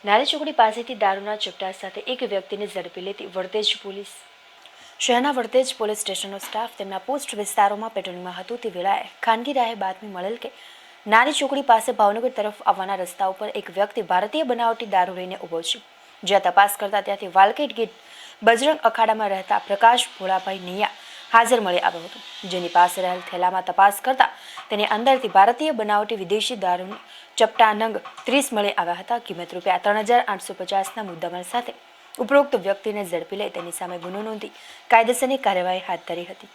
નારી ચોકડી પાસેથી દારૂના ચપટા સાથે એક વ્યક્તિને ઝડપી લેતી વરતેજ પોલીસ. શહેરના વરતેજ પોલીસ સ્ટેશનનો સ્ટાફ તેમના પોસ્ટ વિસ્તારોમાં પેટ્રોલિંગમાં હતો તે વેળાએ ખાનગી રાહે બાતમી મળેલ કે નારી ચોકડી પાસે ભાવનગર તરફ આવવાના રસ્તા ઉપર એક વ્યક્તિ ભારતીય બનાવટી દારૂ લઈને ઊભો છે. જ્યાં તપાસ કરતા ત્યાંથી વાલકેટ ગેટ બજરંગ અખાડામાં રહેતા પ્રકાશ ભોળાભાઈ નૈયા હાજર મળી આવ્યો હતો. જેની પાસે રહેલ થેલામાં તપાસ કરતા તેની અંદરથી ભારતીય બનાવટી વિદેશી દારૂ ચપટા નંગ 30 મળી આવ્યા હતા. કિંમત ₹3850ના મુદ્દામાલ સાથે ઉપરોક્ત વ્યક્તિને ઝડપી લઈ તેની સામે ગુનો નોંધી કાયદેસરની કાર્યવાહી હાથ ધરી હતી.